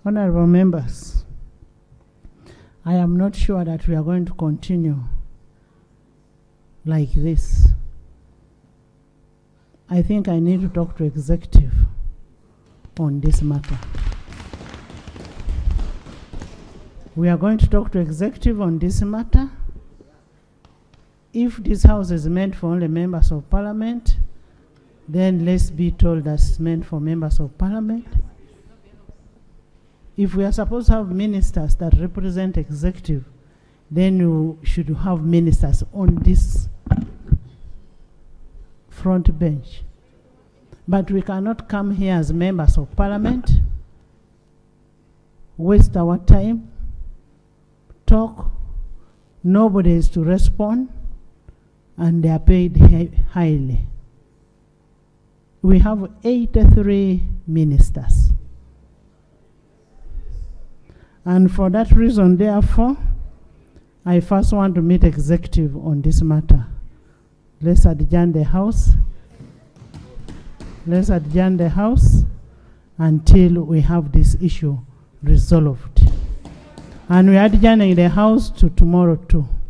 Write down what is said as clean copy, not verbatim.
Honorable members, I am not sure that we are going to continue like this. I think I need to talk to executive on this matter. We are going to talk to executive on this matter. If this house is meant for only members of parliament, then let's be told that's meant for members of parliament. If we are supposed to have ministers that represent executive, then you should have ministers on this front bench. But we cannot come here as members of parliament, waste our time, talk, nobody is to respond, and they are paid highly. We have 83 ministers. And for that reason, therefore, I first want to meet executive on this matter. Let's adjourn the house. Let's adjourn the house until we have this issue resolved. And we are adjourning the house to tomorrow too.